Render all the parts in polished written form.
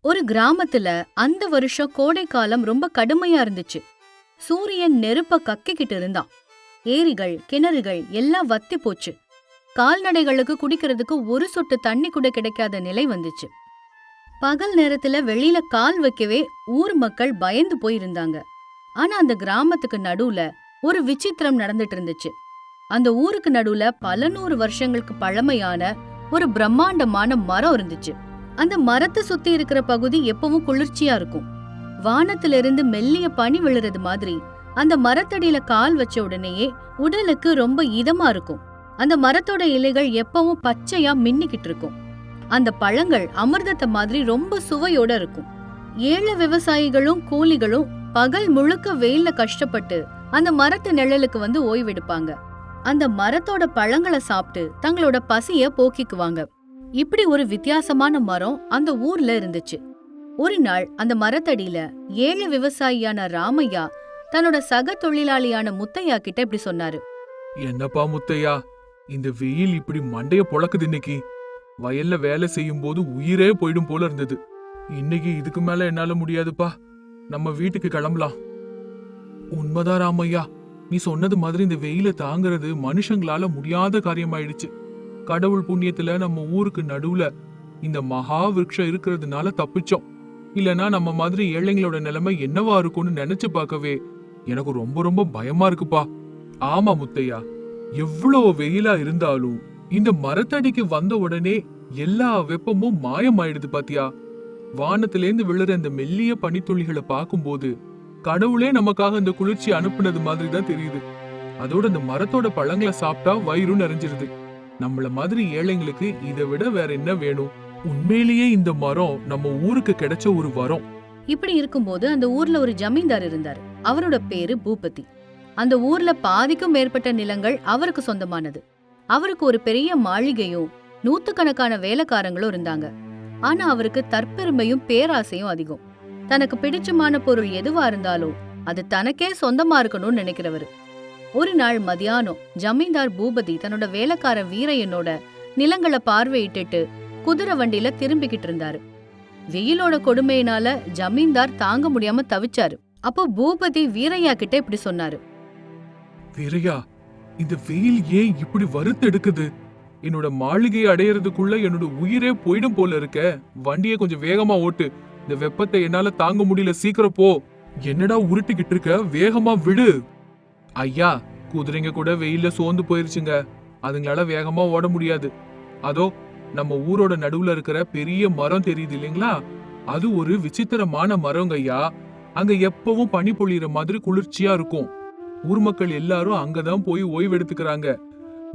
ஒரு கிராமத்துல அந்த வருஷம் கோடை காலம் ரொம்ப கடுமையா இருந்துச்சு. சூரியன் நெருப்ப கக்கிக்கிட்டு இருந்தான். ஏரிகள் கிணறுகள் எல்லாம் வத்தி போச்சு. கால்நடைகளுக்கு குடிக்கிறதுக்கு ஒரு சொட்டு தண்ணி கூட கிடைக்காத நிலை வந்துச்சு. பகல் நேரத்துல வெளியில கால் வைக்கவே ஊர் மக்கள் பயந்து போயிருந்தாங்க. ஆனா அந்த கிராமத்துக்கு நடுவுல ஒரு விசித்திரம் நடந்துட்டு இருந்துச்சு. அந்த ஊருக்கு நடுவுல பல நூறு வருஷங்களுக்கு பழமையான ஒரு பிரம்மாண்டமான மரம் இருந்துச்சு. அந்த மரத்தை சுத்தி இருக்கிற பகுதி எப்பவும் குளிர்ச்சியா இருக்கும். வானத்திலிருந்து மெல்லிய பனி விழுறது மாதிரி அந்த மரத்தடியில கால் வச்ச உடனேயே உடலுக்கு ரொம்ப இதமா இருக்கும். அந்த மரத்தோட இலைகள் எப்பவும் பச்சையா மின்னிக்கிட்டு இருக்கும். அந்த பழங்கள் அமிர்தத்தை மாதிரி ரொம்ப சுவையோட இருக்கும். ஏழை விவசாயிகளும் கூலிகளும் பகல் முழுக்க வெயில்ல கஷ்டப்பட்டு அந்த மரத்து நிழலுக்கு வந்து ஓய்வெடுப்பாங்க. அந்த மரத்தோட பழங்களை சாப்பிட்டு தங்களோட பசிய போக்கிக்குவாங்க. இப்படி ஒரு வித்தியாசமான மரம் அந்த ஊர்ல இருந்துச்சு. ஒரு நாள் அந்த மரத்தடியில ஏழை விவசாயியான ராமையா தன்னோட சக தொழிலாளியான முத்தையா கிட்ட இப்படி சொன்னாரு. என்னப்பா முத்தையா, இந்த வெயில் இப்படி மண்டைய பொளக்குது. இன்னைக்கு வயல்ல வேலை செய்யும் போது உயிரே போயிடும் போல இருந்தது. இன்னைக்கு இதுக்கு மேல என்னால முடியாதுப்பா, நம்ம வீட்டுக்கு கிளம்பலாம். உண்மைதான் ராமையா, நீ சொன்னது மாதிரி இந்த வெயில தாங்கிறது மனுஷங்களால முடியாத காரியமாயிடுச்சு. கடவுள் புண்ணியத்துல நம்ம ஊருக்கு நடுவுல இந்த மகா விருட்சம் இருக்கிறதுனால தப்பிச்சோம். இல்லனா நம்ம மாதிரி ஏழைங்களோட நிலைமை என்னவா இருக்கும்னு நினைச்சு பார்க்கவே எனக்கு ரொம்ப ரொம்ப பயமா இருக்குப்பா. ஆமா முத்தையா, எவ்வளவு வெயிலா இருந்தாலும் இந்த மரத்தடிக்கு வந்த உடனே எல்லா வெப்பமும் மாயமாயிடுது பாத்தியா. வானத்திலேந்து விழுற இந்த மெல்லிய பனித்துளிகளை பார்க்கும்போது கடவுளே நமக்காக இந்த குளிர்ச்சி அனுப்புனது மாதிரி தான் தெரியுது. அதோட இந்த மரத்தோட பழங்களை சாப்பிட்டா வயிறு நிறைஞ்சிருது. நம்மள மாதிரி ஏழைங்களுக்கு இதை விட வேற என்ன வேணும்? உண்மையிலேயே இந்த மரம் நம்ம ஊருக்கு கிடைச்ச ஒரு வரம். இப்படி இருக்கும்போது அந்த ஊர்ல ஒரு ஜமீன்தார் இருந்தாரு. அவரோட பேரு பூபதி. அந்த ஊர்ல பாதிக்கும் மேற்பட்ட நிலங்கள் அவருக்கு சொந்தமானது. அவருக்கு ஒரு பெரிய மாளிகையும் நூத்துக்கணக்கான வேலைக்காரங்களும் இருந்தாங்க. ஆனா அவருக்கு தற்பெருமையும் பேராசையும் அதிகம். தனக்கு பிடிச்சமான பொருள் எதுவா இருந்தாலும் அது தனக்கே சொந்தமா இருக்கணும்னு நினைக்கிறவரு. ஒரு நாள் மதியானம் ஜமீன்தார் பூபதி தன்னோட வேலைக்கார வீரையனோட நிலங்களை பார்வையிட்டு குதிரை வண்டியில திரும்பிக்கிட்டு இருந்தாரு. வெயிலோட கொடுமையினால ஜமீன்தார் தாங்க முடியாம தவிச்சாரு. அப்போ பூபதி வீரையா கிட்ட இப்படி சொன்னாரு. வீரையா, இந்த வெயில் ஏன் இப்படி வறுத்து எடுக்குது? என்னோட மாளிகையை அடையறதுக்குள்ள என்னோட உயிரே போயிடும் போல இருக்க. வண்டியை கொஞ்சம் வேகமா ஓட்டு. இந்த வெப்பத்தை என்னால தாங்க முடியல, சீக்கிரம் போ. என்னடா உருட்டிக்கிட்டு இருக்க, வேகமா விடு. ஐயா, குதிரைங்க கூட வெயில்ல சோர்ந்து போயிருச்சுங்க. அதுங்களால வேகமா ஓட முடியாது. அதோ நம்ம ஊரோட நடுவுல இருக்கிற பெரிய மரம் தெரியுது இல்லைங்களா, அது ஒரு விசித்திரமான மரங்க ஐயா. அங்க எப்பவும் பனி பொழியிற மாதிரி குளிர்ச்சியா இருக்கும். ஊர் மக்கள் எல்லாரும் அங்கதான் போய் ஓய்வு எடுத்துக்கிறாங்க.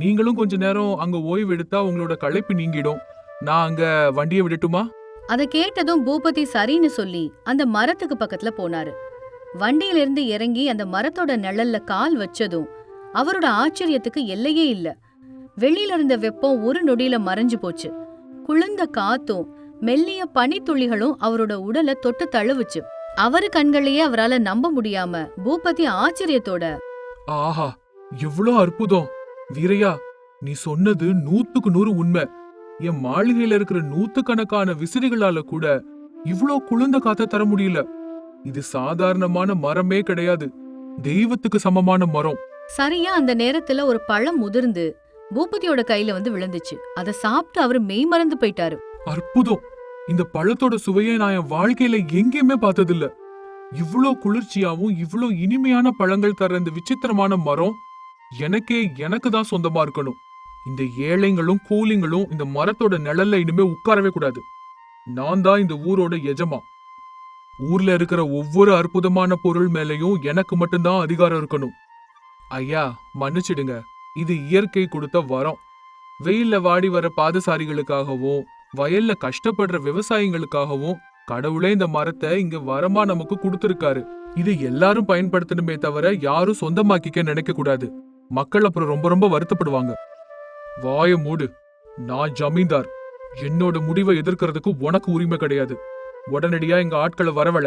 நீங்களும் கொஞ்ச நேரம் அங்க ஓய்வு எடுத்தா உங்களோட களைப்பு நீங்கிடும். நான் அங்க வண்டியை விடட்டுமா? அதை கேட்டதும் பூபதி சரின்னு சொல்லி அந்த மரத்துக்கு பக்கத்துல போனாரு. வண்டியில இருந்து இறங்கி அந்த மரத்தோட நிழல்ல கால் வச்சதும் அவரோட ஆச்சரியத்துக்கு எல்லையே இல்ல. வெளியில இருந்த வெப்பம் ஒரு நொடியில மறைஞ்சு போச்சு. குளிர்ந்த காத்தும் மெல்லிய பனித்துளிகளும் அவரோட உடலை தொட்டு தழுவுச்சு. அவரு கண்களையே அவரால நம்ப முடியாம பூபதி ஆச்சரியத்தோட, ஆஹா, எவ்வளவு அற்புதம்! வீரையா, நீ சொன்னது 100க்கு 100 உண்மை. என் மாளிகையில இருக்கிற நூத்துக்கணக்கான விசிறிகளால கூட இவ்ளோ குளிர்ந்த காத்த தர முடியல. இது சாதாரணமான மரமே கிடையாது, தெய்வத்துக்கு சமமான மரம். சரியா அந்த நேரத்துல ஒரு பழம் முதிர்ந்து பூபதியோட கையில வந்து விழுந்துச்சு. அதை சாப்பிட்டு அவரு மெய் மறந்து போயிட்டாரு. அற்புதம்! இந்த பழத்தோட சுவையை நான் என் வாழ்க்கையில எங்கேயுமே பார்த்ததில்ல. இவ்ளோ குளிர்ச்சியாவும் இவ்ளோ இனிமையான பழங்கள் தர இந்த விசித்திரமான மரம் எனக்கு தான் சொந்தமா இருக்கணும். இந்த ஏழைங்களும் கூலிங்களும் இந்த மரத்தோட நிழல்ல இனிமே உட்காரவே கூடாது. நான் தான் இந்த ஊரோட எஜமா. ஊர்ல இருக்கிற ஒவ்வொரு அற்புதமான பொருள் மேலையும் எனக்கு மட்டும்தான் அதிகாரம் இருக்கணும். ஐயா, மன்னிச்சிடுங்க, இது இயற்கை கொடுத்த வரம். வெயில்ல வாடி வர பாதசாரிகளுக்காகவும் வயல்ல கஷ்டப்படுற விவசாயிகளுக்காகவும் கடவுளே இந்த மரத்தை இங்க வரமா நமக்கு கொடுத்திருக்காரு. இது எல்லாரும் பயன்படுத்தணுமே தவிர யாரும் சொந்தமாக்கிக்க நினைக்க கூடாது. மக்கள் அப்புறம் ரொம்ப ரொம்ப வருத்தப்படுவாங்க. வாய மூடு. நான் ஜமீன்தார். என்னோட முடிவை எதிர்க்கிறதுக்கு உனக்கு உரிமை கிடையாது. உடனடியா எங்க ஆட்களை வரவழ.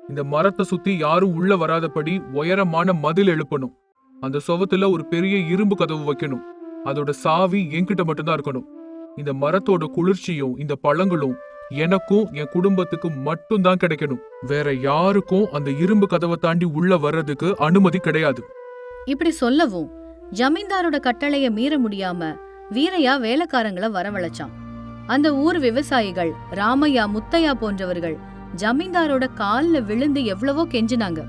இந்த மரத்தை சுத்தி யாரும் உள்ள வராதபடி உயரமான மதில் எழுப்பணும். அந்த சுவத்துல ஒரு பெரிய இரும்பு கதவு வைக்கணும். அதோட சாவி என்கிட்ட மட்டும்தான் இருக்கணும். இந்த மரத்தோட குளிர்ச்சியும் இந்த பழங்களும் எனக்கும் என் குடும்பத்துக்கு மட்டும் தான் கிடைக்கணும். வேற யாருக்கும் அந்த இரும்பு கதவை தாண்டி உள்ள வர்றதுக்கு அனுமதி கிடையாது. இப்படி சொல்லவும் ஜமீன்தாரோட கட்டளைய மீற முடியாம வீரையா வேலைக்காரங்கள வரவழைச்சான். அந்த ஊர் விவசாயிகள் ராமையா, முத்தையா போன்றவர்கள் ஜமீன்தாரோட கால்ல விழுந்து எவ்வளவோ கெஞ்சினாங்க.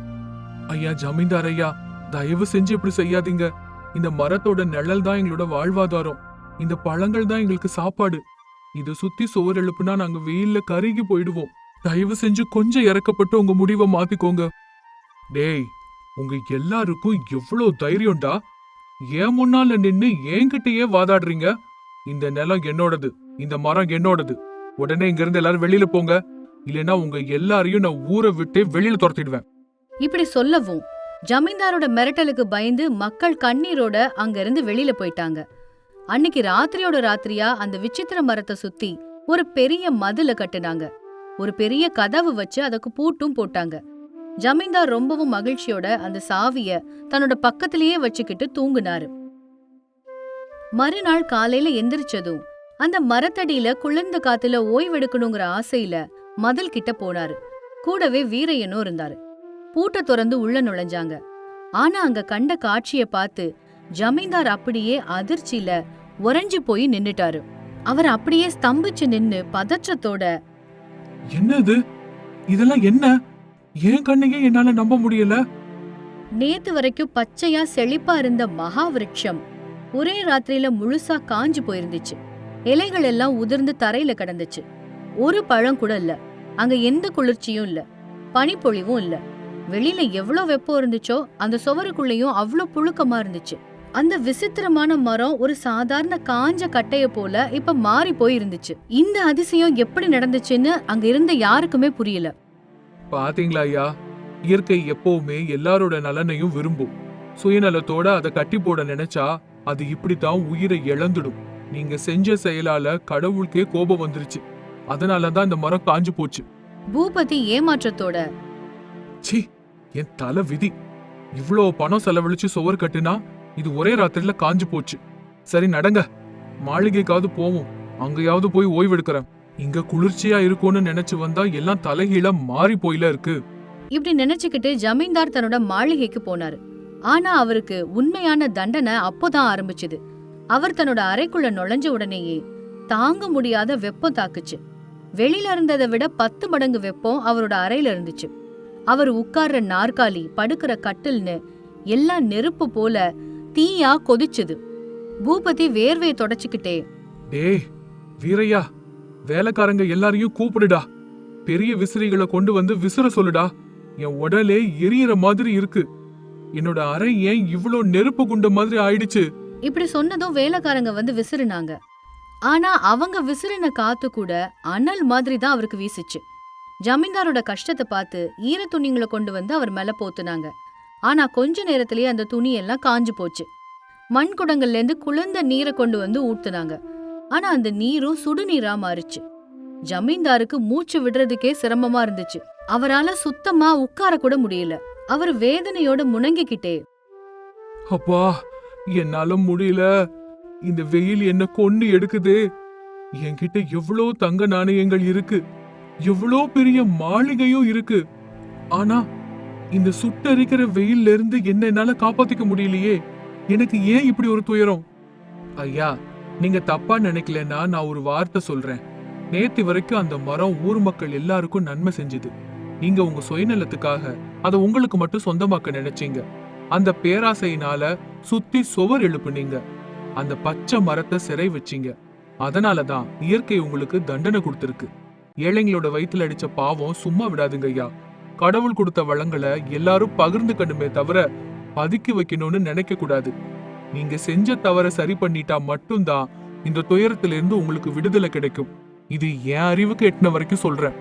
ஐயா ஜமீன்தார் ஐயா, தயவு செஞ்சு இப்படி செய்யாதீங்க. இந்த மரத்தோட நிழல் தான் எங்களோட வாழ்வாதாரம். இந்த பழங்கள் தான் எங்களுக்கு சாப்பாடு. இத சுத்தி சுவர் எழுப்புனா நாங்க வெயில்ல கருகி போயிடுவோம். தயவு செஞ்சு கொஞ்சம் இறக்கப்பட்டு உங்க முடிவை மாத்திக்கோங்க. டேய், உங்க எல்லாருக்கும் எவ்வளவு தைரியம்டா! ஏன் முன்னால நின்னு என்கிட்டயே வாதாடுறீங்க? இந்த நிலம் என்னோடது, இந்த மரம் என்னோடது. உடனே இங்க இருந்து எல்லாரும் வெளியில போங்க, இல்லைன்னா உங்க எல்லாரையும் நான் ஊரை விட்டு வெளியில துரத்திடுவேன். இப்படி சொல்லவும் ஜமீன்தாரோட மிரட்டலுக்கு பயந்து மக்கள் கண்ணீரோட அங்க இருந்து வெளியில போயிட்டாங்க. அன்னைக்கு ராத்திரியோட ராத்திரியா அந்த விசித்திர மரத்தை சுத்தி ஒரு பெரிய மதில கட்டுனாங்க. ஒரு பெரிய கதவு வச்சு அதுக்கு பூட்டும் போட்டாங்க. ஜமீன்தார் ரொம்பவும் மகிழ்ச்சியோட அந்த சாவிய தன்னோட பக்கத்திலேயே வச்சுக்கிட்டு தூங்குனாரு. மறுநாள் காலையில எந்திரிச்சதும் அந்த மரத்தடியில குளிர்ந்த காத்துல ஓய்வெடுக்கணுங்கிற ஆசையில மதில் கிட்ட போனாரு. கூடவே வீரையனும் இருந்தாரு. பூட்டை திறந்து உள்ள நுழைஞ்சாங்க. ஆனா அங்க கண்ட காட்சிய பார்த்து ஜமீன்தார் அப்படியே அதிர்ச்சியில உறைஞ்சு போய் நின்னுட்டாரு. அவர் அப்படியே ஸ்தம்பிச்சு நின்னு பதற்றத்தோட, என்னது இதெல்லாம்? என்ன? ஏன் கண்ணையே என்னால நம்ப முடியல. நேத்து வரைக்கும் பச்சையா செழிப்பா இருந்த மகா விருட்சம் ஒரே ராத்திரியில முழுசா காஞ்சு போயிருந்துச்சு. இலைகள் எல்லாம் உதிர்ந்து தரையில கிடந்துச்சு. ஒரு பழம் கூட இல்ல. அங்க எந்த குளிர்ச்சியும் இல்ல, பனிப்பொழிவும் இல்ல. வெளியில எவ்வளவு வெப்பம் இருந்துச்சோ அந்த சுவருக்குள்ளேயும் அவ்வளவு புழுக்கமா இருந்துச்சு. அந்த விசித்திரமான மரம் ஒரு சாதாரண காஞ்ச கட்டைய போல இப்ப மாறி போய் இருந்துச்சு. இந்த அதிசயம் எப்படி நடந்துச்சுன்னு அங்க இருந்த யாருக்குமே புரியல. பாத்தீங்களா ஐயா, இயற்கை எப்பவுமே எல்லாரோட நலனையும் விரும்பும். சுயநலத்தோட அதை கட்டி போட நினைச்சா அது இப்படித்தான் உயிரை இழந்துடும். நீங்க செஞ்ச செயலால கடவுளுக்கே கோபம் வந்துருச்சு. அதனாலதான் இந்த மரம் காஞ்சு போச்சு. பூபதி ஏமாற்றத்தோட, சி, என் தலை விதி. இவ்ளோ பணம் செலவழிச்சு சுவர் கட்டுனா இது ஒரே ராத்திரில காஞ்சு போச்சு. சரி நடங்க, மாளிகைக்காவது போவோம். அங்கயாவது போய் ஓய்வெடுக்கிறேன். இங்க குளிர்ச்சியா இருக்கும்னு நினைச்சு வந்தா எல்லாம் தலைகீழ மாறி போயில இருக்கு. இப்படி நினைச்சுக்கிட்டு ஜமீன்தார் தன்னோட மாளிகைக்கு போனாரு. ஆனா அவருக்கு உண்மையான தண்டனை அப்போதான் ஆரம்பிச்சுது. அவர் தன்னோட அறைக்குள்ள நுழைஞ்ச உடனேயே தாங்க முடியாத வெப்பம் தாக்குச்சு. வெளியில இருந்ததை விட 10 மடங்கு வெப்பம் அவரோட அறையில இருந்துச்சு. அவர் உட்கார்ற நாற்காலி, படுக்கிற கட்டில்னு எல்லாம் நெருப்பு போல தீயா கொதிச்சுது. பூபதி வேர்வையை தொடச்சுக்கிட்டே, டேய் வீரையா, வேலைக்காரங்க எல்லாரையும் கூப்பிடுடா. பெரிய விசிறிகளை கொண்டு வந்து விசிற சொல்லுடா. என் உடலே எரியற மாதிரி இருக்கு. என்னோட அறை ஏன் இவ்ளோ நெருப்பு குண்ட மாதிரி ஆயிடுச்சு? இப்படி சொன்னதும் வேலைக்காரங்க வந்து விசிறினாங்க. ஆனா அவங்க விசிறின காத்து கூட அனல் மாதிரி தான் அவருக்கு வீசிச்சு. ஜமீன்தாரோட கஷ்டத்தை பார்த்து ஈர துணிங்களை கொண்டு வந்து அவர் மேல போத்துனாங்க. ஆனா கொஞ்ச நேரத்திலேயே அந்த துணி எல்லாம் காஞ்சு போச்சு. மண் குடங்கள்ல இருந்து குளிர்ந்த நீரை கொண்டு வந்து ஊத்துனாங்க. ஆனா அந்த நீரும் சுடுநீரா மாறிச்சு. ஜமீன்தாருக்கு மூச்சு விடுறதுக்கே சிரமமா இருந்துச்சு. அவரால சுத்தமா உட்கார கூட முடியல. அவர் வேதனையோட முணங்கிக்கிட்டே, அப்பா, என்னால முடியல. இந்த வெயில் என்ன கொண்டு எடுக்குது. என்கிட்ட எவ்வளோ தங்க நாணயங்கள் இருக்கு, எவ்வளோ பெரிய மாளிகையும் இருக்கு. ஆனா இந்த சுட்டரிக்கிற வெயில்ல இருந்து என்ன என்னால காப்பாத்திக்க முடியலையே. எனக்கு ஏன் இப்படி ஒரு துயரம்? ஐயா, நீங்க தப்பா நினைக்கலன்னா நான் ஒரு வார்த்தை சொல்றேன். நேத்து வரைக்கும் அந்த மரம் ஊர் மக்கள் எல்லாருக்கும் நன்மை செஞ்சது. நீங்க உங்க சுயநலத்துக்காக அதை உங்களுக்கு மட்டும் சொந்தமாக்க நினைச்சீங்க. அந்த பேராசையினால சுத்தி சுவர் எழுப்புனீங்க. அந்த பச்சை மரத்தை சிறை வச்சீங்க. அதனாலதான் இயற்கை உங்களுக்கு தண்டனை கொடுத்திருக்கு. ஏழைங்களோட வயித்துல அடிச்ச பாவம் சும்மா விடாதுங்க ஐயா. கடவுள் கொடுத்த வளங்களை எல்லாரும் பகிர்ந்துக்கணுமே தவிர பதுக்கி வைக்கணும்னு நினைக்க கூடாது. நீங்க செஞ்ச தவற சரி பண்ணிட்டா மட்டும்தான் இந்த துயரத்திலிருந்து உங்களுக்கு விடுதலை கிடைக்கும். இது என் அறிவுக்கு எட்டின வரைக்கும் சொல்றேன்.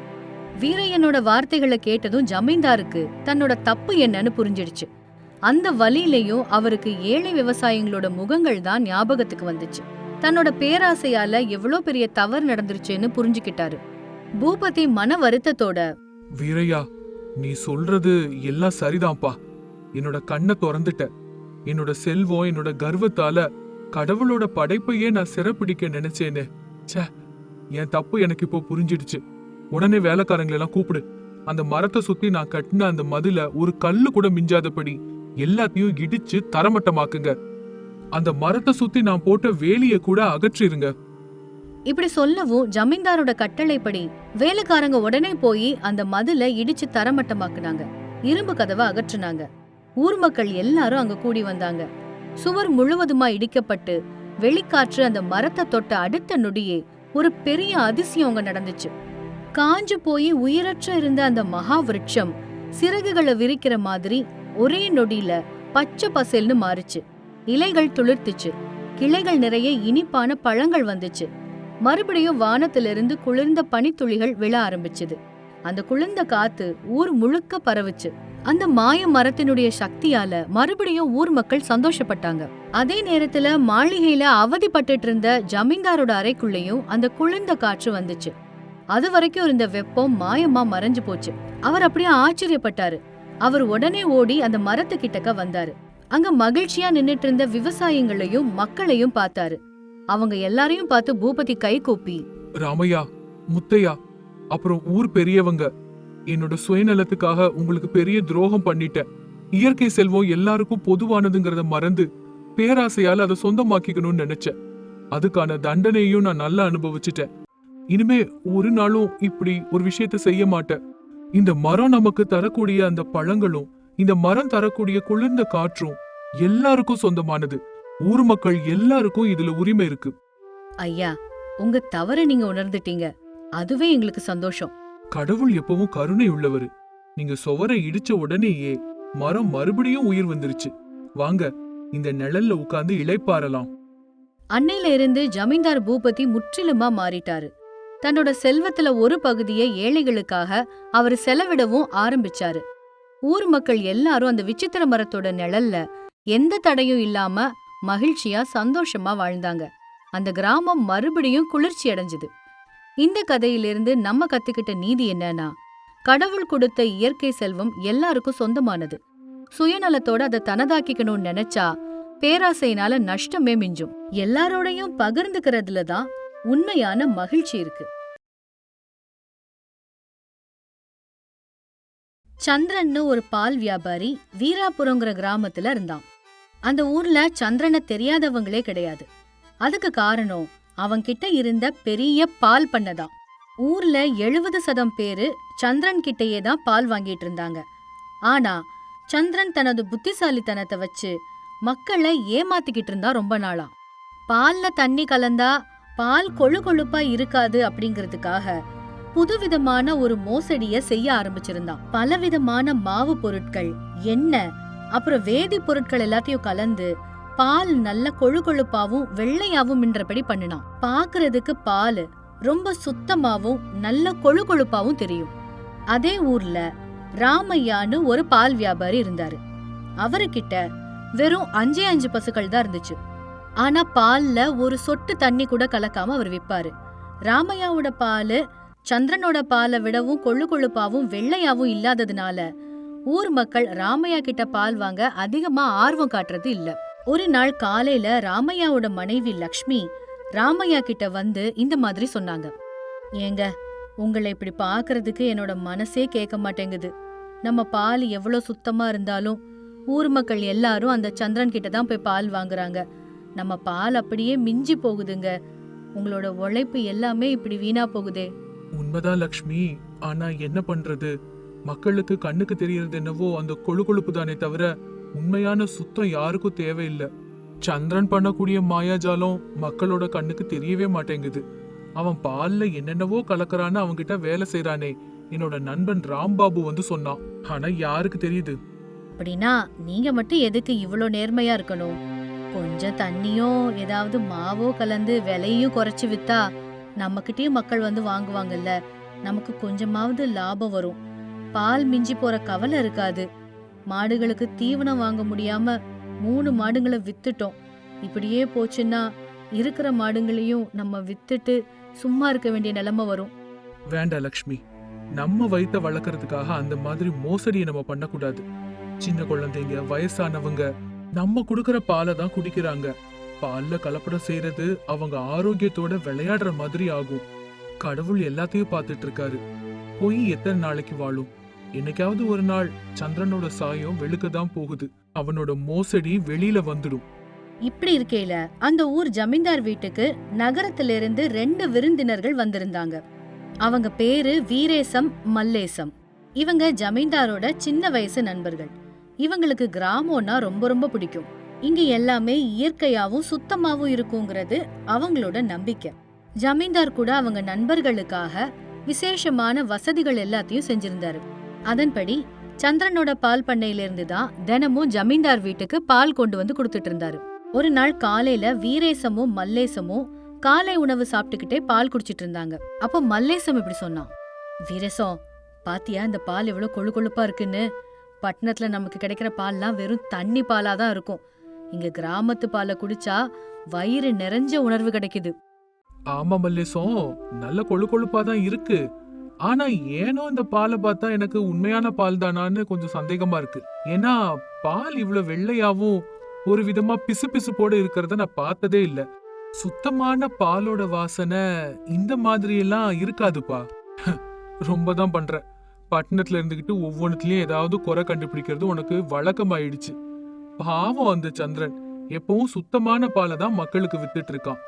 வீரையனோட வார்த்தைகளை கேட்டதும் ஜமீன்தாருக்கு தன்னோட தப்பு என்னன்னு புரிஞ்சிடுச்சு. அந்த வழியிலையும் அவருக்கு ஏழை விவசாயிகளோட முகங்கள் தான் ஞாபகத்துக்கு வந்துச்சு. தன்னோட பேராசையால எவ்வளோ பெரிய தவறு நடந்துருச்சுன்னு புரிஞ்சுக்கிட்டாரு. பூபதி மன வருத்தத்தோட, வீரையா, நீ சொல்றது எல்லாம் சரிதான்ப்பா. என்னோட கண்ணை திறந்துட்ட. என்னோட செல்வம், என்னோட கர்வத்தால கடவுளோட படைப்பையே நான் சிறப்பிடிக்க நினைச்சேனே. ச்சே, என் தப்பு எனக்கு இப்போ புரிஞ்சிடுச்சு. உடனே வேலைக்காரங்களை எல்லாம் கூப்பிடு. அந்த மரத்தை சுத்தி நான் கட்டின அந்த மதுல ஒரு கல்லு கூட மிஞ்சாதபடி எல்லாத்தையும் இடிச்சு தரமட்டமாக்குங்க. அந்த மரத்தை சுத்தி நான் போட்ட வேலிய கூட அகற்றிருங்க. இப்படி சொல்லவும் ஜமீன்தாரோட கட்டளைப்படி வேலைக்காரங்க உடனே போய் அந்த மதுல இடிச்சு தரமட்டமாக்குனாங்க. இரும்பு கதவை அகற்றுனாங்க. ஊர் மக்கள் எல்லாரும் அங்க கூடி வந்தாங்க. சுவர் முழுவதுமா இடிக்கப்பட்டு வெளிக்காற்று அந்த மரத்தை தொட்ட அடுத்த நொடியே ஒரு பெரிய அதிசயம் அங்க நடந்துச்சு. காஞ்சு போய் உயிரற்ற இருந்த அந்த மகா விருட்சம் சிறகுகளை விரிக்கிற மாதிரி ஒரே நொடியில பச்சை பசேல்னு மாறுச்சு. இலைகள் துளிர்த்துச்சு. கிளைகள் நிறைய இனிப்பான பழங்கள் வந்துச்சு. மறுபடியும் வானத்திலிருந்து குளிர்ந்த பனித்துளிகள் விழ ஆரம்பிச்சுது. அந்த குளிர்ந்த காத்து ஊர் முழுக்க பரவுச்சு. அந்த மாய மரத்தினுடைய சக்தியால மறுபடியும் ஊர் மக்கள் சந்தோஷப்பட்டாங்க. அதே நேரத்துல மாளிகையில அவதிப்பட்டு இருந்த ஜமீன்தாரோட அறைக்குள்ளேயும் அந்த குளிர்ந்த காற்று வந்துச்சு. அது வரைக்கும் இருந்த வெப்பம் மாயமா மறைஞ்சு போச்சு. அவர் அப்படியே ஆச்சரியப்பட்டாரு. அவர் உடனே ஓடி அந்த மரத்து கிட்டக்க வந்தாரு. அங்க மகிழ்ச்சியா நின்னுட்டு இருந்த விவசாயிகளையும் மக்களையும் பார்த்தாரு. அவங்க எல்லாரையும் பார்த்து பூபதி கை கூப்பி, ராமையா, முத்தையா, அப்புறம் ஊர் பெரியவங்க, என்னோட சுயநலத்துக்காக உங்களுக்கு பெரிய துரோகம் பண்ணிட்டேன். இயற்கை செல்வம் எல்லாருக்கும் பொதுவானதுங்கிறத மறந்து பேராசையால அதை சொந்தமாக்கிக்கணும்னு நினைச்சேன். அதுக்கான தண்டனையும் நான் நல்லா அனுபவிச்சுட்டேன். இனிமே ஒரு நாளும் இப்படி ஒரு விஷயத்த செய்ய மாட்டேன். இந்த மரம் நமக்கு தரக்கூடிய அந்த பழங்களும் இந்த மரம் தரக்கூடிய குளிர்ந்த காற்றும் எல்லாருக்கும் சொந்தமானது. ஊர் மக்கள் எல்லாருக்கும் இதுல உரிமை இருக்கு. ஐயா, உங்க தவற நீங்க உணர்ந்துட்டீங்க. அதுவே எங்களுக்கு சந்தோஷம். கடவுள் எப்பவும் கருணை உள்ளவரு. நீங்க சுவரை இடிச்ச உடனேயே மரம் மறுபடியும் உயிர் வந்துருச்சு. வாங்க, இந்த நிழல்ல உட்கார்ந்து இளைப்பாறலாம். அன்னையில இருந்து ஜமீன்தார் பூபதி முற்றிலுமா மாறிட்டாரு. தன்னோட செல்வத்துல ஒரு பகுதியை ஏழைகளுக்காக அவர் செலவிடவும் ஆரம்பிச்சாரு. ஊர் மக்கள் எல்லாரும் அந்த விசித்திர மரத்தோட நிழல்ல எந்த தடையும் இல்லாம மகிழ்ச்சியா சந்தோஷமா வாழ்ந்தாங்க. அந்த கிராமம் மறுபடியும் குளிர்ச்சி அடைஞ்சது. இந்த கதையிலிருந்து நம்ம கத்துக்கிட்ட நீதி என்னன்னா, கடவுள் கொடுத்த இயற்கை செல்வம் எல்லாருக்கும் சொந்தமானது. சுயநலத்தோட அதை தனதாக்கிக்கணும்னு நினைச்சா பேராசையினால நஷ்டமே மிஞ்சும். எல்லாரோடையும் பகிர்ந்துக்கிறதுல தான் உண்மையான மகிழ்ச்சி இருக்கு. சந்திரன்னு ஒரு பால் வியாபாரி வீராபுரங்கிற கிராமத்துல இருந்தான். அந்த ஊர்ல சந்திரனை தெரியாதவங்களே கிடையாது. அதுக்கு காரணம் அவன்கிட்ட இருந்த பெரிய பால் பண்ணதான். ஊர்ல 70% பேரு சந்திரன் கிட்டயே தான் பால் வாங்கிட்டு இருந்தாங்க. ஆனா சந்திரன் தனது புத்திசாலித்தனத்தை வச்சு மக்களை ஏமாத்திக்கிட்டு இருந்தா ரொம்ப நாளா. பால்ல தண்ணி கலந்தா பால் கொழு கொழுப்பா இருக்காது அப்படிங்கறதுக்காக புதுவிதமான ஒரு மோசடிய செய்ய ஆரம்பிச்சிருந்தான். பலவிதமான மாவு பொருட்கள், எண்ணெய், அப்புறம் வேதி பொருட்கள் எல்லாத்தையும் கலந்து பால் நல்ல கொழு கொழுப்பாவும் வெள்ளையாவும் மின்றபடி பண்ணினான். பாக்குறதுக்கு பால் ரொம்ப சுத்தமாவும் நல்ல கொழு கொழுப்பாவும் தெரியும். அதே ஊர்ல ராமையான்னு ஒரு பால் வியாபாரி இருந்தாரு. அவர்கிட்ட வெறும் 5 பசுக்கள் தான் இருந்துச்சு. ஆனா பால்ல ஒரு சொட்டு தண்ணி கூட கலக்காம அவர் விற்பாரு. ராமையாவோட பால் சந்திரனோட பாலை விடவும் கொழு கொழுப்பாவும் வெள்ளையாவும் இல்லாததுனால ஊர் மக்கள் ராமையா கிட்ட பால் வாங்க அதிகமா ஆர்வம் காட்டுறது இல்ல. ஒரு நாள் காலையில ராமையாவோட மனைவி லக்ஷ்மி ராமையா கிட்ட வந்து இந்த மாதிரி சொன்னாங்க. ஏங்க, உங்களை இப்படி பாக்குறதுக்கு என்னோட மனசே கேட்க மாட்டேங்குது. நம்ம பால் எவ்வளவு சுத்தமா இருந்தாலும் ஊர் மக்கள் எல்லாரும் அந்த சந்திரன் கிட்ட தான் போய் பால் வாங்குறாங்க. நம்ம பால் அப்படியே மிஞ்சி போகுதுங்க. உங்களோட உழைப்பு எல்லாமே இப்படி வீணா போகுதே. உண்மைதான் லக்ஷ்மி. ஆனா என்ன பண்றது? மக்களுக்கு கண்ணுக்கு தெரியறது என்னவோ அந்த கொழு கொழுப்பு தானே தவிர உண்மையான சுத்தம் யாருக்கும் தேவையில்லை. சந்திரன் பண்ணக்கூடிய மாயாஜாலம் மக்களோட கண்ணுக்கு தெரியவே மாட்டேங்குது. அவன் பால்ல என்னென்னவோ கலக்கறான்னு அவன்கிட்ட வேலை செய்யறானே என்னோட நண்பன் ராம்பாபு வந்து சொன்னான். ஆனா யாருக்கு தெரியுது? அப்படின்னா நீங்க மட்டும் எதுக்கு இவ்வளோ நேர்மையா இருக்கணும்? கொஞ்சம் தண்ணியோ ஏதாவது மாவோ கலந்து விலையும் குறைச்சு வித்தா நம்மகிட்டயும் மக்கள் வந்து வாங்குவாங்கல்ல. நமக்கு கொஞ்சமாவது லாபம் வரும். பால் மிஞ்சி போற கவலை இருக்காது. மாடுகளுக்கு தீவனம் வாங்க முடியாம 3 மாடுங்களை வித்துட்டோம். இப்படியே போச்சுன்னா இருக்கிற மாடுங்களையும் நம்ம வித்துட்டு சும்மா இருக்க வேண்டிய நிலைமை வரும். வேண்டாம் லக்ஷ்மி, நம்ம வயித்தை வளர்க்கறதுக்காக அந்த மாதிரி மோசடியை நம்ம பண்ணக்கூடாது. சின்ன குழந்தைங்க, வயசானவங்க நம்ம குடுக்கற பாலை தான் குடிக்கிறாங்க. பால்ல கலப்படம் செய்யறது அவங்க ஆரோக்கியத்தோட விளையாடுற மாதிரி ஆகும். கடவுள் எல்லாத்தையும் பார்த்துட்டு இருக்காரு. போய் எத்தனை நாளைக்கு வாழும்? என்னைக்காவது ஒரு நாள் சந்திரனோட சாயம் வெளுக்கதான் போகுது. அவனோட மோசடி வெளியில வந்துடும். இப்படி இருக்கையில அந்த ஊர் ஜமீன்தார் வீட்டுக்கு நகரத்திலிருந்து 2 விருந்தினர்கள் வந்திருந்தாங்க. அவங்க பேரு வீரேசம், மல்லேசம். இவங்க ஜமீன்தாரோட சின்ன வயசு நண்பர்கள். இவங்களுக்கு கிராமம்னா ரொம்ப ரொம்ப பிடிக்கும். இங்க எல்லாமே இயற்கையாவும் சுத்தமாவும் இருக்குங்கிறது அவங்களோட நம்பிக்கை. ஜமீன்தார் கூட அவங்க நண்பர்களுக்காக விசேஷமான வசதிகள் எல்லாத்தையும் செஞ்சிருந்தாரு. அதன்படி சந்திரனோட பால் பண்ணையிலிருந்து தான் தினமும் ஜமீன்தார் வீட்டுக்கு பால் கொண்டு வந்து கொடுத்துட்டு இருந்தாரு. ஒரு நாள் காலையில வீரேசமும் மல்லேசமும் காலை உணவு சாப்பிட்டுக்கிட்டே பால் குடிச்சிட்டு இருந்தாங்க. அப்போ மல்லேசம் இப்படி சொன்னான், வீரேசம், பாத்தியா இந்த பால் எவ்வளவு கொழு கொழுப்பா இருக்குன்னு? பட்டணத்துல நமக்கு கிடைக்கிற பால்லாம் வெறும் தண்ணி பாலாதான் இருக்கும். இங்க கிராமத்து பாலை குடிச்சா வயிறு நிறைஞ்ச உணர்வு கிடைக்குது. ஆமா மல்லேசம், நல்ல கொழு கொழுப்பா தான் இருக்கு. ஆனா ஏனோ இந்த பாலை பார்த்தா எனக்கு உண்மையான பால் தானான்னு கொஞ்சம் சந்தேகமா இருக்கு. ஏன்னா பால் இவ்வளவு வெள்ளையாவும் ஒரு விதமா பிசு பிசுப்போட இருக்கிறத நான் பார்த்ததே இல்ல. சுத்தமான பாலோட வாசனை இந்த மாதிரி எல்லாம் இருக்காதுப்பா. ரொம்ப தான் பண்ற. பட்டணத்துல இருந்துகிட்டு ஒவ்வொன்னுலயும் ஏதாவது குறை கண்டுபிடிக்கிறது உனக்கு வழக்கமாயிடுச்சு. பாவம் அந்த சந்திரன் எப்பவும் சுத்தமான பாலை தான் மக்களுக்கு வித்துட்டு இருக்கான்.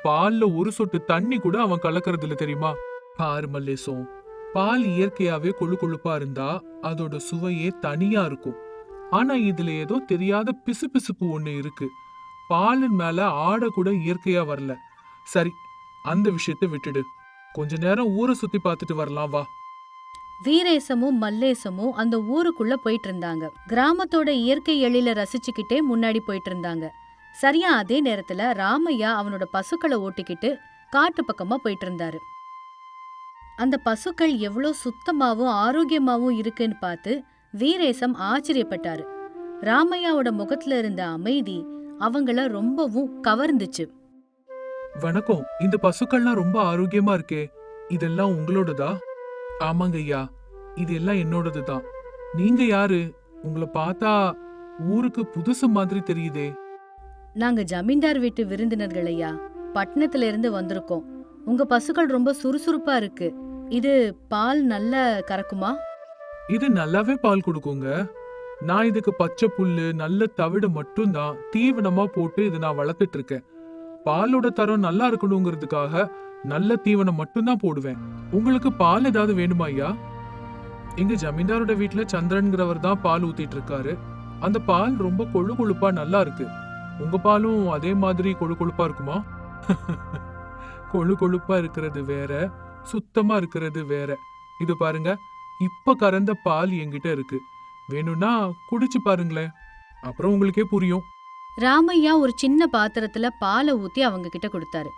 பால்ல ஒரு சொட்டு தண்ணி கூட அவன் கலக்கறது இல்ல, தெரியுமா? பாரு மல்லேசம், பால் இயற்கையாவே கொழு கொழுப்பா இருந்தா அதோட சுவையே தனியா இருக்கும். ஆனா இதுல ஏதோ தெரியாத பிசு பிசுப்பு ஒண்ணு இருக்கு. பாலின் மேல ஆட கூட இயற்கையா வரல. சரி, அந்த விஷயத்தை விட்டுடு. கொஞ்ச நேரம் ஊரை சுத்தி பார்த்துட்டு வரலாம் வா. வீரேசமும் மல்லேசமும் அந்த ஊருக்குள்ள போயிட்டு இருந்தாங்க. கிராமத்தோட இயற்கை எழில ரசிச்சுக்கிட்டே முன்னாடி போயிட்டு இருந்தாங்க. சரியா அதே நேரத்துல ராமையா அவனோட பசுக்களை ஓட்டிக்கிட்டு காட்டு பக்கமா போயிட்டு இருந்தாரு. அந்த பசுக்கள் எவ்வளோ சுத்தமாவும் ஆரோக்கியமாவும் இருக்குன்னு பார்த்து வீரேசம் ஆச்சரியப்பட்டாரு. ராமையாவோட முகத்துல இருந்த அமைதி அவங்கள ரொம்பவும் கவர்ந்துச்சு. வணக்கம், இந்த பசுக்கள்லாம் ரொம்ப ஆரோக்கியமா இருக்கே, இதெல்லாம் உங்களோடதா? ஆமாங்க ஐயா, இது எல்லாம் என்னோடதுதான். நீங்க யாரு? உங்களை பார்த்தா ஊருக்கு புதுசு மாதிரி தெரியுதே. நாங்க ஜமீன்தார் வீட்டு விருந்தினர்கள் ஐயா, பட்டணத்துல இருந்து வந்திருக்கோம். உங்க பசுக்கள் ரொம்ப சுறுசுறுப்பா இருக்கு. இது பால் நல்ல கறக்குமா? இது நல்லாவே பால் கொடுக்குங்க. நான் இதுக்கு பச்சை புல்லு, நல்ல தவிடு மட்டும்தான் தீவனமா போட்டு இதை நான் வளர்த்துட்டு இருக்கேன். பாலோட தரம் நல்லா இருக்கணுங்கிறதுக்காக நல்ல தீவனம் மட்டும்தான் போடுவேன். உங்களுக்கு பால் ஏதாவது வேணுமா ஐயா? எங்க ஜமீன்தாரோட வீட்டுல சந்திரன்கிறவர் தான் பால் ஊத்திட்டு இருக்காரு. அந்த பால் ரொம்ப கொழு கொழுப்பா நல்லா இருக்கு. உங்க பாலும் அதே மாதிரி கொழு கொழுப்பா இருக்குமா? கொழு கொழுப்பா இருக்கிறது வேற, சுத்தமா இருக்கிறது வேற. இது பாருங்க, இப்ப கறந்த பால் என்கிட்ட இருக்கு. வேணும்னா குடிச்சு பாருங்களேன், அப்புறம் உங்களுக்கே புரியும். ராமையா ஒரு சின்ன பாத்திரத்துல பாலை ஊத்தி அவங்க கிட்ட கொடுத்தாரு.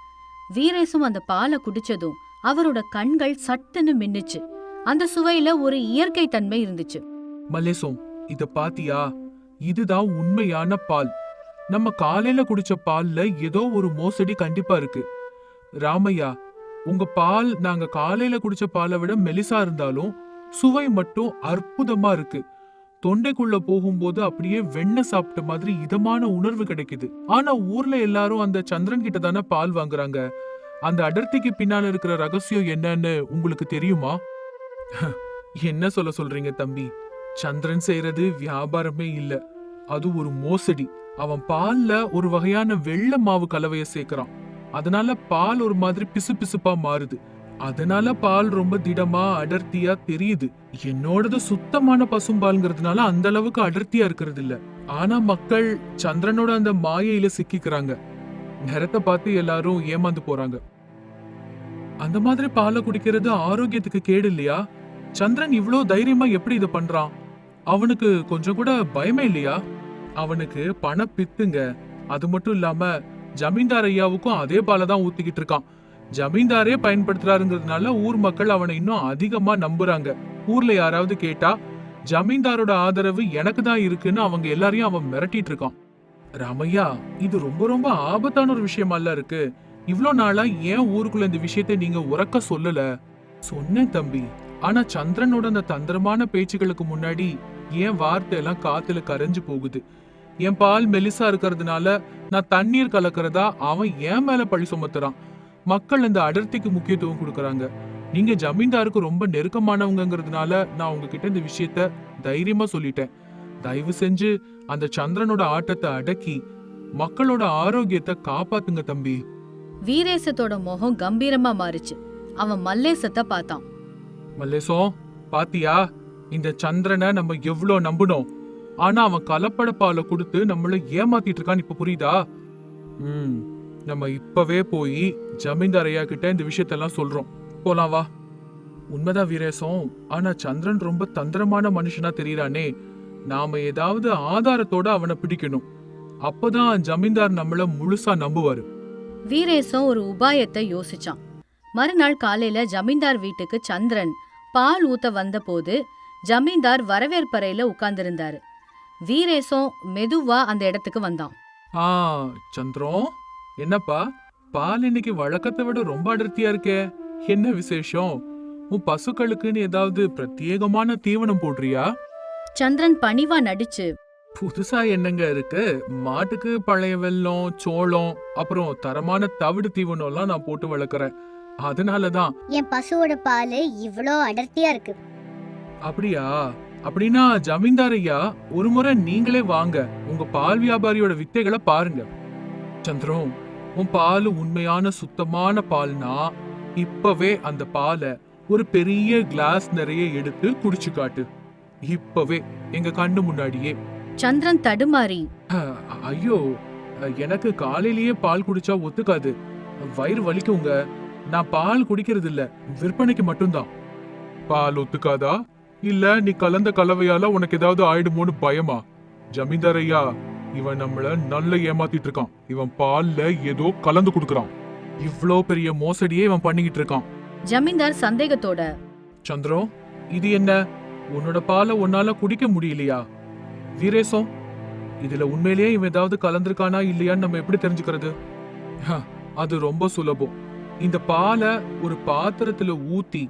வீரேசும் அந்த பாலை குடிச்சதும் அவரோட கண்கள் சட்டுன்னு மின்னுச்சு. அந்த சுவையில ஒரு இயற்கை தன்மை இருந்துச்சு. மல்லேசம், இத பாத்தியா? இதுதான் உண்மையான பால். நம்ம காலையில குடிச்ச பால்ல ஏதோ ஒரு மோசடி கண்டிப்பா இருக்கு. ராமையா, உங்க பால் நாங்க காலையில குடிச்ச பாலை விட மெலிசா இருந்தாலும் சுவை மட்டும் அற்புதமா இருக்கு. தொண்டைக்குள்ள போகும்போது அப்படியே வெண்ணெய் சாப்பிட்ட மாதிரி இதமான உணர்வு கிடைக்குது. ஆனா ஊர்ல எல்லாரும் அந்த சந்திரன் கிட்ட தானே பால் வாங்குறாங்க. அந்த அடர்த்திக்கு பின்னால இருக்கிற ரகசியம் என்னன்னு உங்களுக்கு தெரியுமா? என்ன சொல்றீங்க தம்பி? சந்திரன் செய்யறது வியாபாரமே இல்ல, அது ஒரு மோசடி. அவன் பால்ல ஒரு வகையான வெள்ளை மாவு கலவைய சேர்க்கிறான். அதனால பால் ஒரு மாதிரி பிசு பிசுப்பா மாறுது. அதனால பால் ரொம்ப திடமா அடர்த்தியா தெரியுது. என்னோடது சுத்தமான பசும்பால்ங்கிறதுனால அந்த அளவுக்கு அடர்த்தியா இருக்கிறது இல்ல. ஆனா மக்கள் சந்திரனோட அந்த மாயையில சிக்கிக்கிறாங்க. நிறத்தை பார்த்து எல்லாரும் ஏமாந்து போறாங்க. அந்த மாதிரி பாலை குடிக்கிறது ஆரோக்கியத்துக்கு கேடு இல்லையா? சந்திரன் இவ்ளோ தைரியமா எப்படி இத பண்றான்? அவனுக்கு கொஞ்சம் கூட பயமே இல்லையா? அவனுக்கு பண பித்துங்க. அது மட்டும் இல்லாம ஜமீன்தார் ஐயாவுக்கும் அதே பாலை தான் ஊத்திக்கிட்டு இருக்கான். ஜமீன்தாரே பயன்படுத்துறாருங்கிறதுனால ஊர் மக்கள் அவனை இன்னும் அதிகமா நம்புறாங்க. ஊர்ல யாராவது கேட்டா ஜமீன்தாரோட ஆதரவு எனக்கு தான் இருக்குன்னு அவங்க எல்லாரையும் அவன் மிரட்டிட்டு இருக்கான். ராமையா, இது ரொம்ப ரொம்ப ஆபத்தான ஒரு விஷயமால இருக்கு. இவ்ளோ நாளா ஏன் ஊருக்குள்ள இந்த விஷயத்தை நீங்க உரக்க சொல்லல? சொன்னேன் தம்பி, ஆனா சந்திரனோட அந்த தந்திரமான பேச்சுகளுக்கு முன்னாடி என் வார்த்தை எல்லாம் காத்துல கரைஞ்சு போகுது. என் பால் மெலிசா இருக்கிறதுனால நான் தண்ணீர் கலக்கிறதா அவன் என் மேல பழி சுமத்துறான். மக்கள் இந்த அடர்த்திக்கு முக்கியத்துவம் கொடுக்கறாங்க. நீங்க ஜமீன்தாருக்கு ரொம்ப நெருக்கமானவங்கங்கிறதுனால நான் உங்ககிட்ட இந்த விஷயத்த தைரியமா சொல்லிட்டேன். தயவு செஞ்சு அந்த சந்திரனோட ஆட்டத்தை அடக்கி மக்களோட ஆரோக்கியத்தை காப்பாத்துங்க தம்பி. வீரேசத்தோட முகம் கம்பீரமா மாறிச்சு. அவன் மல்லேசத்தை பார்த்தான். மல்லேசம், பாத்தியா, இந்த சந்திரனை நம்ம எவ்வளவு நம்புனோம். ஆனா அவன் கலப்பட பாலை கொடுத்து நம்மள ஏமாத்திட்டு இருக்கான்னு இப்ப புரியுதா? நம்ம இப்பவே போய் ஜமீன்தார் ஐயா கிட்ட இந்த விஷயத்தெல்லாம் சொல்றோம். போலாம் வா. உண்மைதான் வீரேசம், ஆனா சந்திரன் ரொம்ப தந்திரமான மனுஷனா தெரியறானே. நாம ஏதாவது ஆதாரத்தோட அவனை பிடிக்கணும். அப்பதான் ஜமீன்தார் நம்மள முழுசா நம்புவாரு. வீரேசம் ஒரு உபாயத்தை யோசிச்சான். மறுநாள் காலையில ஜமீன்தார் வீட்டுக்கு சந்திரன் பால் ஊத்த வந்த போது ஜமீன்தார் வரவேற்பறையில உட்கார்ந்திருந்தாரு. வீரேசம் மெதுவா அந்த இடத்துக்கு வந்தான். சந்திரம், என்னப்பா பால் இன்னைக்கு வழக்கத்தை விட ரொம்ப அடர்த்தியா இருக்கே, என்ன விசேஷம்? உன் பசுக்களுக்குன்னு ஏதாவது பிரத்யேகமான தீவனம் போடுறியா? சந்திரன் பணிவா நடிச்சு, புதுசா என்னங்க இருக்கு? மாட்டுக்கு பழைய வெல்லம், சோளம், அப்புறம் தரமான தவிடு தீவனம் எல்லாம் நான் போட்டு வளர்க்கறேன். அதனாலதான் என் பசுவோட பால் இவ்ளோ அடர்த்தியா இருக்கு. அப்படியா? அப்படின்னா ஜமீன்தார் ஐயா, ஒரு முறை நீங்களே வாங்க, உங்க பால் வியாபாரியோட வித்தைகளை பாருங்க. சந்திரம், உன் பால் உண்மையான சுத்தமான பால்னா இப்பவே அந்த பாலை ஒரு பெரிய கிளாஸ் நிறைய எடுத்து குடிச்சு காட்டு. இப்பவே எங்க கண்ணு முன்னாடியே. சந்திரன் தடுமாறி, ஐயோ, எனக்கு காலையிலேயே பால் குடிச்சா ஒத்துக்காது, வயிறு வலிக்குங்க. நான் பால் குடிக்கிறது இல்ல, விற்பனைக்கு மட்டும்தான். பால் ஒத்துக்காதா? இல்ல நீ கலந்த கலவையால உனக்கு ஏதாவது ஆயிடுமோன்னு பயமா? ஜமீன்தார் ஐயா, இவன் நம்மள நல்ல ஏமாத்திட்டு இருக்கான். இவன் பால்ல ஏதோ கலந்து குடுக்கறான். இவ்ளோ பெரிய மோசடியே இவன் பண்ணிக்கிட்டு இருக்கான். ஜமீன்தார் சந்தேகத்தோட, சந்திரம், இது என்ன? உன்னோட பாலை உன்னால குடிக்க முடியலையா? வீரேசம், இதுல உண்மையிலேயே இவன் ஏதாவது கலந்திருக்கானா இல்லையான்னு நம்ம எப்படி தெரிஞ்சுக்கிறது? அது ரொம்ப சுலபம். இந்த பாலை ஒரு பாத்திரத்துல ஊத்தி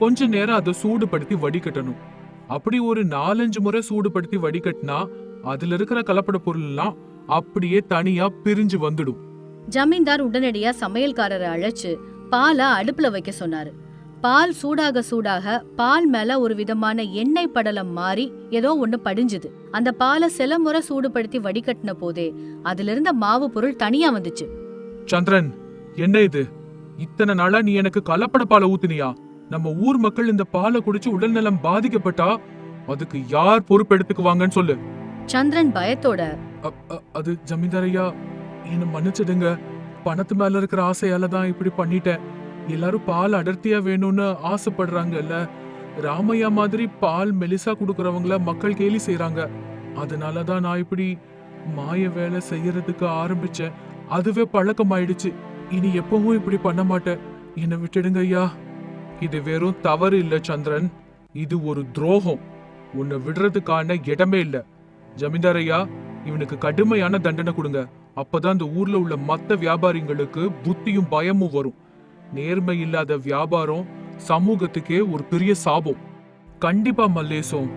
கொஞ்ச நேரம் அதை சூடுபடுத்தி வடிகட்டணும். அப்படி ஒரு 4-5 முறை சூடுபடுத்தி வடிகட்டினா அதுல இருக்கிற கலப்பட பொருள் எல்லாம் அப்படியே தனியா பிரிஞ்சு வந்துடும். ஜமீன்தார் உடனடியா சமையல்காரரை அழைச்சு பாலை அடுப்புல வைக்க சொன்னாரு. பால் சூடாக சூடாக பால் மேல ஒரு விதமான எண்ணெய் படலம் மாறி ஏதோ ஒண்ணு படிஞ்சுது. அந்த பாலை சில முறை சூடுபடுத்தி வடிகட்டின போதே அதுல இருந்த மாவு பொருள் தனியா வந்துச்சு. சந்திரன், என்ன இது? இத்தனை நாளா நீ எனக்கு கலப்பட பாலை ஊத்துனியா? நம்ம ஊர் மக்கள் இந்த பாலை குடிச்சு உடல்நலம் பாதிக்கப்பட்டா அதுக்கு யார் பொறுப்பெடுத்துக்குவாங்கன்னு சொல்லு. சந்திரன் பயத்தோட, அது ஜமீன்தார் ஐயா, என்ன மன்னிச்சிடுங்க. பணத்து மேல இருக்கிற ஆசையால தான் இப்படி பண்ணிட்டேன். எல்லாரும் பால் அடர்த்தியா வேணும்னு ஆசைப்படுறாங்கல்ல. ராமையா மாதிரி பால் மெலிசா குடுக்கறவங்கள மக்கள் கேலி செய்யறாங்க. அதனாலதான் நான் இப்படி மாய வேலை செய்யறதுக்கு ஆரம்பிச்சேன். அதுவே பழக்கமாயிடுச்சு. இனி எப்பவும் இப்படி பண்ண மாட்டேன். என்ன விட்டுடுங்க ஐயா. இது வெறும் தவறு இல்ல சந்திரன், இது ஒரு துரோகம். உன்னை விடுறதுக்கான இடமே இல்ல. ஜமீன்தார் ஐயா, இவனுக்கு கடுமையான தண்டனை கொடுங்க. அப்பதான் இந்த ஊர்ல உள்ள மத்த வியாபாரிங்களுக்கு புத்தியும் பயமும் வரும். நேர்மை இல்லாத வியாபாரம் சமூகத்துக்கே ஒரு பெரிய சாபம். கண்டிப்பா மல்லேசம்.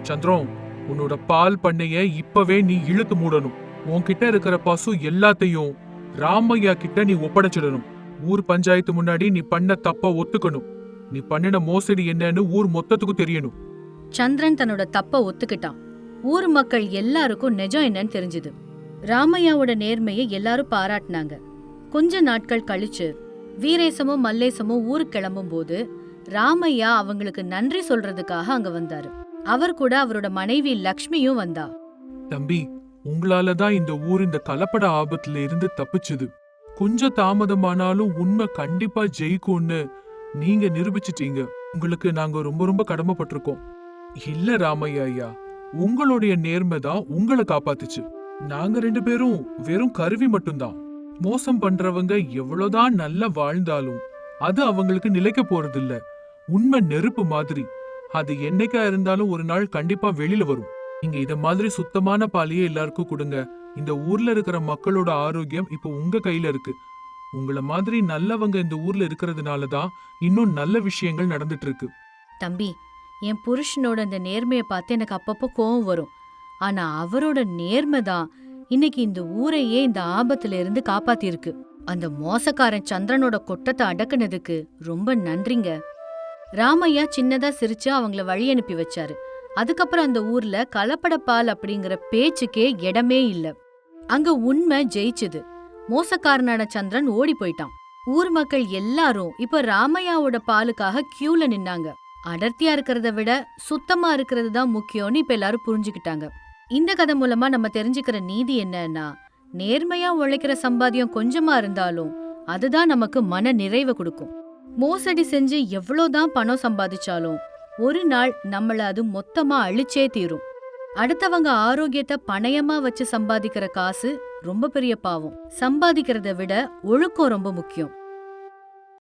சந்திரம், உன்னோட பால் பண்ணைய இப்பவே நீ இழுத்து மூடணும். உன்கிட்ட இருக்கிற பசு எல்லாத்தையும் ராமையா கிட்ட நீ ஒப்படைச்சிடணும். ஊர் பஞ்சாயத்து முன்னாடி நீ பண்ண தப்ப ஒத்துக்கணும். நீ பண்ணின மோசடி என்னன்னு ஊர் மொத்தத்துக்கும் தெரியணும். சந்திரன் தன்னோட தப்ப ஒத்துக்கிட்டான். ஊர் மக்கள் எல்லாருக்கும் நிஜம் என்னன்னு தெரிஞ்சுது. ராமையாவோட நேர்மையை எல்லாரும் பாராட்டினாங்க. கொஞ்ச நாட்கள் கழிச்சு வீரேசமும் மல்லேசமும் ஊருக்கு கிளம்பும் போது ராமையா அவங்களுக்கு நன்றி சொல்றதுக்காக அங்க வந்தாரு. அவர் கூட அவரோட மனைவி லக்ஷ்மியும் வந்தா. தம்பி, உங்களாலதான் இந்த ஊர் இந்த கலப்பட ஆபத்துல இருந்து தப்பிச்சுது. கொஞ்சம் தாமதமானாலும் உண்மை கண்டிப்பா ஜெயிக்கும்னு நீங்க நிரூபிச்சிட்டீங்க. உங்களுக்கு நாங்க ரொம்ப ரொம்ப கடமைப்பட்டிருக்கோம். இல்ல ராமையா ஐயா, உங்களுடைய நேர்மை தான் உங்களை காப்பாத்துச்சு. நாங்க 2 பேரும் வெறும் கருவி மட்டும்தான். மோசம் பண்றவங்க எவ்வளவுதான் நல்லா வாழ்ந்தாலும் அது அவங்களுக்கு நிலைக்க போறது இல்ல. உண்மை நெருப்பு மாதிரி, அது என்னைக்கா இருந்தாலும் ஒரு நாள் கண்டிப்பா வெளியில வரும். நீங்க இத மாதிரி சுத்தமான பாலையே எல்லாருக்கும் கொடுங்க. இந்த ஊர்ல இருக்கிற மக்களோட ஆரோக்கியம் இப்ப உங்க கையில இருக்கு. உங்கள மாதிரி நல்லவங்க இந்த ஊர்ல இருக்கிறதுனாலதான் இன்னும் நல்ல விஷயங்கள் நடந்துட்டு இருக்கு. தம்பி, என் புருஷனோட இந்த நேர்மையை பார்த்து எனக்கு அப்பப்போ கோவம் வரும். ஆனா அவரோட நேர்மை தான் இன்னைக்கு இந்த ஊரையே இந்த ஆபத்துல இருந்து காப்பாத்திருக்கு. அந்த மோசக்காரன் சந்திரனோட கொட்டத்தை அடக்குனதுக்கு ரொம்ப நன்றிங்க. ராமையா சின்னதா சிரிச்சு அவங்கள வழி அனுப்பி வச்சாரு. அதுக்கப்புறம் அந்த ஊர்ல கலப்பட பால் அப்படிங்கிற பேச்சுக்கே இடமே இல்ல. அங்க உண்மை ஜெயிச்சுது. மோசக்காரனான சந்திரன் ஓடி போயிட்டான். ஊர் மக்கள் எல்லாரும் இப்ப ராமையாவோட பாலுக்காக கியூல நின்னாங்க. அடர்த்தியா இருக்கிறத விட சுத்தமா இருக்கிறது தான் முக்கியம்னு இப்ப எல்லாரும் புரிஞ்சுக்கிட்டாங்க. இந்த கதை மூலமா நம்ம தெரிஞ்சுக்கிற நீதி என்னன்னா, நேர்மையா உழைக்கிற சம்பாத்தியம் கொஞ்சமா இருந்தாலும் அதுதான் நமக்கு மன நிறைவை கொடுக்கும். மோசடி செஞ்சு எவ்வளவுதான் பணம் சம்பாதிச்சாலும் ஒரு நாள் நம்மள அது மொத்தமா அழிச்சே தீரும். அடுத்தவங்க ஆரோக்கியத்தை பணயமா வச்சு சம்பாதிக்கிற காசு ரொம்ப பெரிய பாவம். சம்பாதிக்கிறத விட ஒழுக்கம் ரொம்ப முக்கியம்.